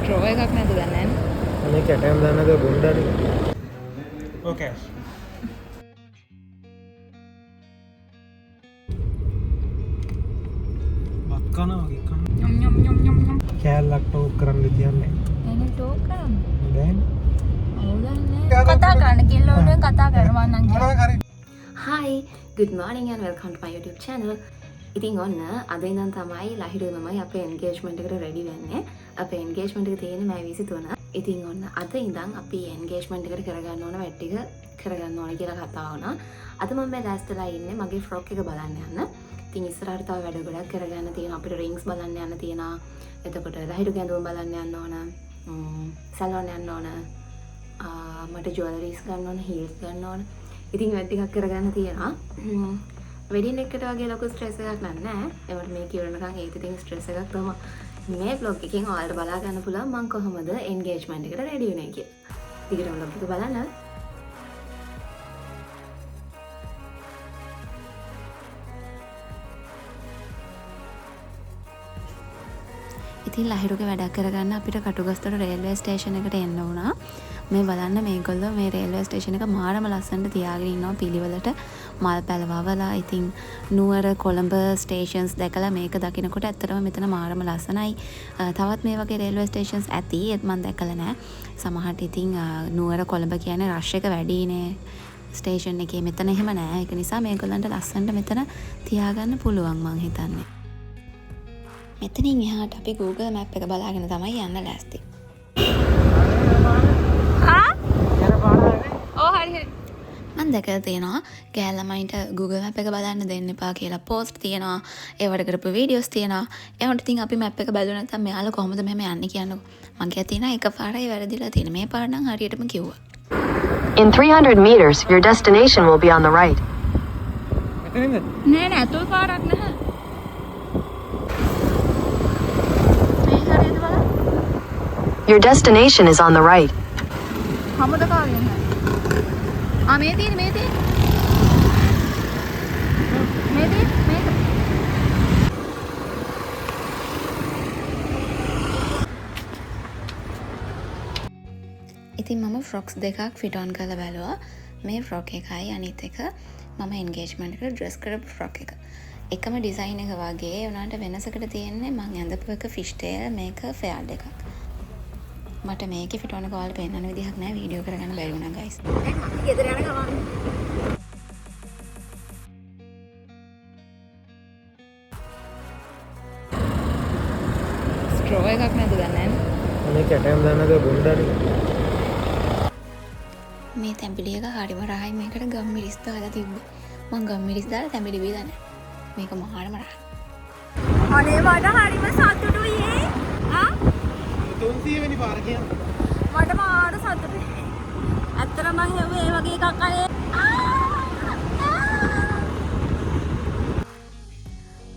ස්ට්‍රෝ එකක් නැද්ද දන්නේ නැහැ. අනේ කැටයම් දාන්නද බොණ්ඩාරි. ඕකේ. බත් කනවා වගේ කන. යම් යම් යම් යම් යම්. කෑල්ලක් ටෝක් කරන්න තියන්නේ. එනේ ටෝක් කරන්නේ. දැන් කතා කරන්න කිල්ලෝට කතා කරනවා නම් මොනවද කරන්නේ? Hi, good morning and welcome to my YouTube channel. ඉතින් ඔන්න අද ඉඳන් තමයි ලහිරුවමයි අපේ engagement එකට ready වෙන්නේ. අපේ engagement එක තියෙන්නේ මැයි 23. ඉතින් ඔන්න අද ඉඳන් අපි engagement එකට කරගන්න ඕන වැඩ ටික කරගන්න ඕන කියලා කතා වුණා. අද මම මේ ලෑස්තිලා ඉන්නේ මගේ frock එක බලන්න යන්න. ඉතින් ඉස්සරහට තව වැඩ ගොඩක් කරගන්න තියෙනවා. අපිට rings බලන්න යන්න තියෙනවා. එතකොට ලහිරු ගැඳුම් බලන්න යන්න ඕන. salon යන්න ඕන. මට ජුවලරීස් ගන්න ඕන, හීල්ස් ගන්න ඕන. ඉතින් වැඩ ටිකක් කරගන්න තියෙනවා. වෙඩින් එකට වගේ ලොකු ස්ට්‍රෙස් එකක් නැහැ. ඒවට මේ කියවනකම් ඒත් ඉතින් ස්ට්‍රෙස් එකක් තමයි. මේ vlog එකෙන් ඔයාලට බලා ගන්න පුළුවන් මම කොහොමද engagement එකට ready වෙන්නේ කියලා. ඊගොල්ලෝ vlog එක බලන්න. ඉතින් ලහිරුගේ වැඩක් කරගන්න අපිට කටුගස්තොට රේල්වේ ස්ටේෂන් එකට එන්න වුණා. මේ බලන්න මේගොල්ලෝ මේ රේල්වේ ස්ටේෂන් එක මාරම ලස්සනට තියාගෙන ඉන්නවා පිළිවෙලට මල් පැලවවලා. ඉතින් නුවර කොළඹ ස්ටේෂන්ස් දැකලා මේක දකිනකොට ඇත්තටම මෙතන මාරම ලස්සනයි. තවත් මේ වගේ රේල්වේ ස්ටේෂන්ස් ඇති ඒත් මම දැකලා නැහැ. සමහරට ඉතින් නුවර කොළඹ කියන්නේ රෂ් එක වැඩිනේ ස්ටේෂන් එකේ. මෙතන එහෙම නැහැ. ඒක නිසා මේගොල්ලන්ට ලස්සනට මෙතන තියාගන්න පුළුවන් මං හිතන්නේ. මෙතනින් එහාට අපි Google Map එක බලාගෙන තමයි යන්න ලෑස්ති. මම දැකලා තියෙනවා ගෑල් ළමයින්ට Google Map එක බලන්න දෙන්න එපා කියලා පෝස්ට් තියෙනවා. ඒවට කරපු වීඩියෝස් තියෙනවා. ඒවට ඉතින් අපි map එක බැලුවා නැත්නම් මෙයාලා කොහොමද මෙහෙම යන්නේ කියන්නකෝ. මං කිය තියෙනවා එකපාරයි වැරදිලා තියෙන. මේ පාර නම් හරියටම කිව්වා. In 300 meters, your destination will be on the right. මෙතනින්ද? නෑ නෑ අතුල් පාරක් නැහැ. Your destination is on the right. හමුද කාගෙන නැහැ. මේ තියෙන මේක. ඉතින් මම ෆ්‍රොක්ස් දෙකක් ෆිට ඔන් කරලා බැලුවා. මේ ෆ්‍රොක් එකයි අනිත් එක මම එන්ගේජ්මන්ට් එකට ඩ්‍රෙස් කරපු ෆ්‍රොක් එක. එකම ඩිසයින් එක වගේ උනාට වෙනසකට තියෙන්නේ මම ඇඳපු එක ෆිෂ් ටේල් මේක ෆෙයාර්ඩ් එකක්. මට මේකේ ෆිට ඔන කෝල් පෙන්නන විදිහක් නැහැ වීඩියෝ කරගන්න බැරි වුණා ගයිස්. ගෙදර යන ගමන්. ස්ට්‍රෝ එකක් නැද්ද දන්නේ නැහැ. අනේ කැටයම් දාන්නද බොණ්ඩාරි. මේ තැඹිලි එක හරිම රහයි. මේකට ගම්මිරිස් දාලා තිබ්බා. මම ගම්මිරිස් දාලා තැඹිලි බීලා නැහැ. මේක මහානම රහයි. අනේ මට හරිම සතුටුයි ඒ. 300 වෙනි පාර කියන්නේ. මට මාර සතුටුයි. ඇත්තටම මම හෙව්වේ ඒ වගේ එකක් අනේ.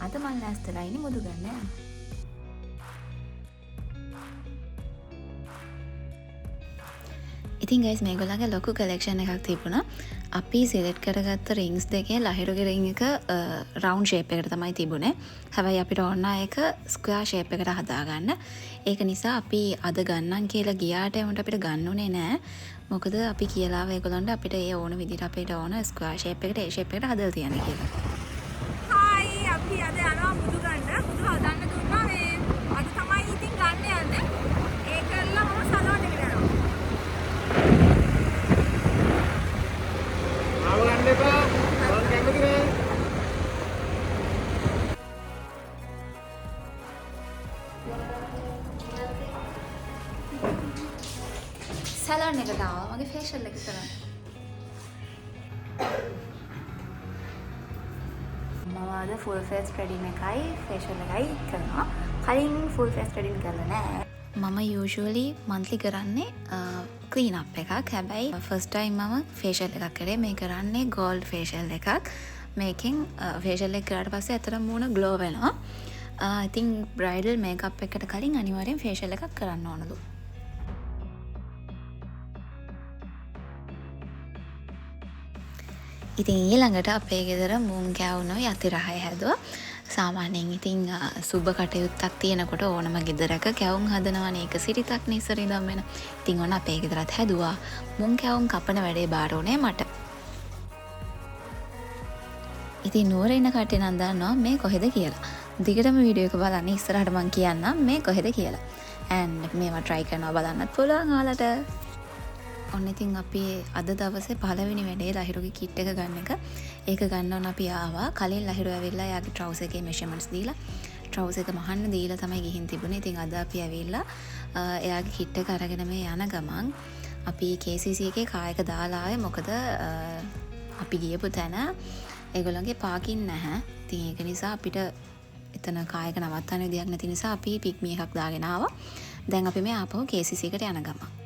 අද මම ලෑස්තිලා ඉන්නේ මුදු ගන්න යන්න. ඉතින් ගයිස් මේගොල්ලන්ගේ ලොකු කලෙක්ෂන් එකක් තිබුණා. අපි සිලෙක්ට් කරගත්ත රින්ග්ස් දෙකේ ලහිරුගේ රින් එක රවුන්ඩ් ෂේප් එකකට තමයි තිබුණේ. හැබැයි අපිට ඕන එක ස්ක්වෙයාර් ෂේප් එකකට හදාගන්න. ඒක නිසා අපි අද ගන්නම් කියලා ගියාට උන්ට අපිට ගන්න උනේ නෑ. මොකද අපි කියලා ඒගොල්ලන්ට අපිට ඒ ඕන විදිහට අපිට ඕන ස්ක්වෙයාර් ෂේප් එකට ඒ ෂේප් එකට හදලා තියන්න කියලා. හායි අපි අද යනවා මුදු ගන්න. මුදු හදන්න දුන්නා මේ. අද තමයි ඉතින් ගන්න යන්නේ. ඒක කරලා මම සලෝන් එකට යනවා. ආව ගන්න එපා. මම කැමති නෑ. සැලොන් එකට ආවා. මගේ ෆේෂියල් එක කරන්න. මම අද ෆුල් ෆේස් ට්‍රෙඩින් එකයි ෆේෂියල් එකයි කරනවා. කලින් ෆුල් ෆේස් ට්‍රෙඩින් කරලා නෑ. මම යූෂුවලි මන්ත්ලි කරන්නේ ක්ලීන් අප් එකක්. හැබැයි ෆස්ට් ටයිම් මම ෆේෂියල් එකක් කරේ. මේ කරන්නේ ගෝල්ඩ් ෆේෂියල් එකක්. මේකෙන් ෆේෂියල් එක කරාට පස්සේ අතට මූණ ග්ලෝ වෙනවා. ඉතින් බ්‍රයිඩල් මේකප් එකට කලින් අනිවාර්යෙන් ෆේෂියල් එකක් කරන්න ඕනලු. ඉතින් ඊළඟට අපේ ගෙදර මුං කෑවුණු යති රහයි හැදුවා. සාමාන්‍යයෙන් ඉතින් සුබ කටයුත්තක් තියෙනකොට ඕනම ගෙදරක කැවුම් හදනවනේ ඒක සිරිතක් නේ ඉස්සර ඉඳන් වෙන. ඉතින් ඔන්න අපේ ගෙදරත් හැදුවා. මුං කැවුම් කපන වැඩේ බාර උනේ මට. ඉතින් නුවර ඉන්න කට්ටිය නම් දන්නවා මේ කොහෙද කියලා. දිගටම වීඩියෝ එක බලන්න ඉස්සරහට මම කියන්නම් මේ කොහෙද කියලා. and මේවා try කරනවා බලන්නත් පුළුවන් ඔයාලට. ඔන්න ඉතින් අපි අද දවසේ පළවෙනි වැඩේ ලහිරුගේ කිට් එක ගන්න එක. ඒක ගන්න ඕන අපි ආවා. කලින් ලහිරු ඇවිල්ලා එයාගේ trouser එකේ measurements දීලා trouser එක මහන්න දීලා තමයි ගිහින් තිබුණේ. ඉතින් අද අපි ඇවිල්ලා එයාගේ කිට් එක අරගෙන මේ යන ගමන් අපි KCC එකේ කායක දාලා ආවේ. මොකද අපි ගියපු තැන ඒගොල්ලන්ගේ පාකින් නැහැ. ඉතින් ඒක නිසා අපිට එතන කායක නවත්තන්න විදියක් නැති නිසා අපි පික්මි එකක් දාගෙන ආවා. දැන් අපි මේ ආපහු KCC එකට යන ගමන්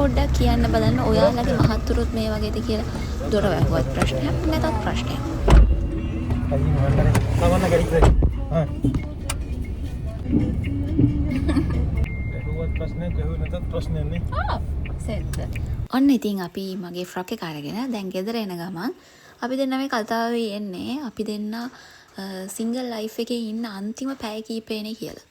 පොඩ්ඩක් කියන්න බලන්න ඔයාලගේ මහත්තුරුත් මේ වගේද කියලා. දොර වැහුවත් ප්‍රශ්නයක් නැතත් ප්‍රශ්නයක්. ඔන්න ඉතින් අපි මගේ ෆ්‍රොක් එක අරගෙන දැන් ගෙදර එන ගමන් අපි දෙන්න මේ කතාවේ එන්නේ අපි දෙන්න සිංගල් ලයිෆ් එකේ ඉන්න අන්තිම පැය කීපේනේ කියලා.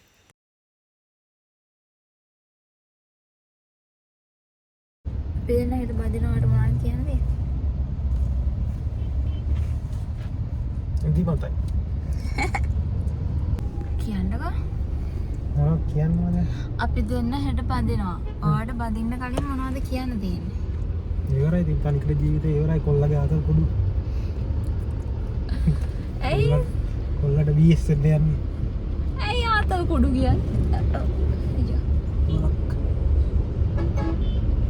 පේන හිට බදිනවට මොනවද කියන්නේ? දීපන්තයි. කියන්නකෝ. මොනවද කියන්නවද? අපි දෙන්න හෙට බඳිනවා. ඔයාලට බඳින්න කලින් මොනවද කියන්න දෙන්නේ? ඉවරයි ඉතින් තනිකර ජීවිතේ ඉවරයි කොල්ලගේ ආතල් කුඩු. ඇයි? කොල්ලට BS එන්න යන්නේ. ඇයි ආතල් කුඩු කියන්නේ?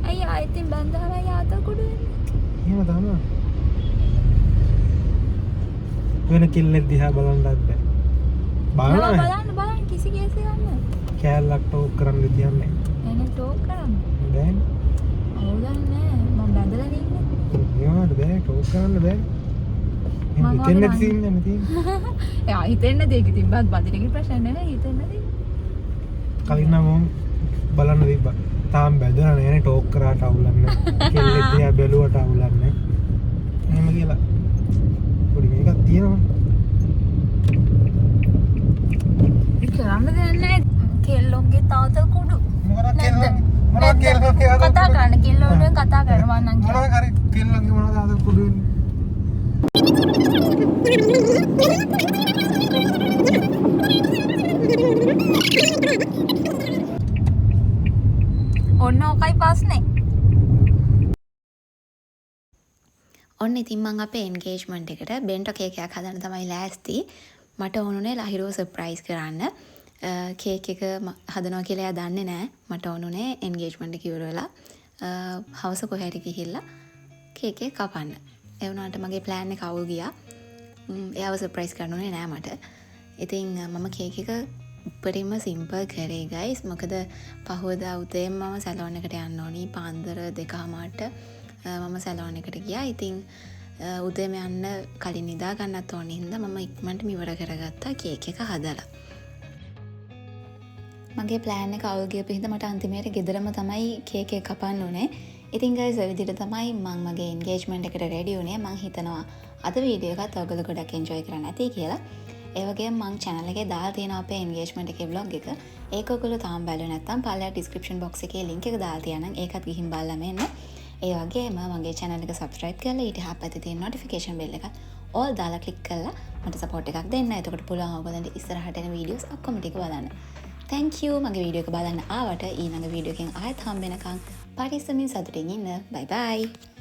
අයිය ආයෙත් බැන්දාම යාත කුඩු එහෙම තමයි. වෙන කිල්ලෙක් දිහා බලන්නත් බෑ. බලන්න බලන්න කිසි කේසයක් ගන්න. කෑල්ලක් ටෝක් කරන්න විදියන්නේ. එනේ ටෝක් කරන්න. දැන් අවුලන්නේ මම බැඳලා ඉන්නේ. ඒවට බෑ ටෝක් කරන්න බෑ. මම හිතෙන්නේ නැති සීන් යන තියෙන්නේ. එයා හිතෙන්න දෙයක තිබ්බත් බඳිනගේ ප්‍රශ්න නෑ හිතෙන්න දෙය. කලින් නම් මම බලන්න තිබ්බා. තාම බැදලා නෑනේ ටෝක් කරාට අවුලන්නේ. කෙල්ලෙක් දිහා බැලුවට අවුලන්නේ. එහෙම කියලා. පොඩි මේකක් තියෙනවා. ඒ කරන්න දෙයක් නෑ. කෙල්ලොන්ගේ තාතල් කුඩු. මොකක්ද කතා කරන්න කෙල්ලොන්ගෙන් කතා කරනවා නම් මොනවද හරි කෙල්ලන්ගේ මොනවද අද කුඩු ඔන්න ඔකයි ප්‍රශ්නේ. ඔන්න ඉතින් මං අපේ එන්ගේජ්මන්ට් එකට බෙන්ටෝ කේකයක් හදන්න තමයි ලෑස්ති. මට ඕනුනේ ලහිරුව සර්ප්‍රයිස් කරන්න. කේක් එක හදනවා කියලා එයා දන්නේ නැහැ. මට ඕනුනේ එන්ගේජ්මන්ට් එක ඉවර වෙලා හවස කොහෙට ගිහිල්ලා කේක් එක කපන්න. ඒ වුණාට මගේ ප්ලෑන් එක අවුල් ගියා. එයාව සර්ප්‍රයිස් කරන්න ඕනේ නෑ මට. ඉතින් මම කේක් එක උඩරින්ම සිම්පල් කරේ ගයිස්. මොකද පහවදා උදේම මම සැලෝන් එකට යන්න ඕනි. පාන්දර 2:00ට මම සැලෝන් එකට ගියා. ඉතින් උදේම යන්න කලින් නිදා ගන්නත් ඕනේ හින්දා මම ඉක්මනටම ඉවර කරගත්තා කේක් එක හදලා. මගේ ප්ලෑන් එක අවුල් ගියපු හින්දා මට අන්තිමේට ගෙදරම තමයි කේක් එක කපන්න උනේ. ඉතින් ගයිස් ඔය විදිහට තමයි මම මගේ එන්ගේජ්මන්ට් එකට රෙඩි වුණේ. මම හිතනවා අද වීඩියෝ එකත් ඔයගොල්ලෝ ගොඩක් එන්ජොයි කරන්න ඇති කියලා. ඒ වගේම මම channel එකේ දාලා තියෙනවා අපේ එන්ගේජ්මන්ට් එකේ vlog එක. ඒක ඔයගොල්ලෝ තාම බලලා නැත්නම් පල්ලෙහා description box එකේ link එක දාලා තියානම් ඒකත් ගිහින් බලලා මෙන්න. ඒ වගේම මගේ channel එක subscribe කරලා ඊට එහා පැත්තේ තියෙන notification bell එක all දාලා click කරලා මට support එකක් දෙන්න. එතකොට පුළුවන් ඔයගොල්ලන්ට ඉස්සරහට එන videos ඔක්කොම ටික බලන්න. Thank you මගේ වීඩියෝ එක බලන්න ආවට ඊළඟ වීඩියෝ එකෙන් ආයෙත් හම්බ වෙනකන් පරිස්සමින් සතුටින් ඉන්න. Bye bye.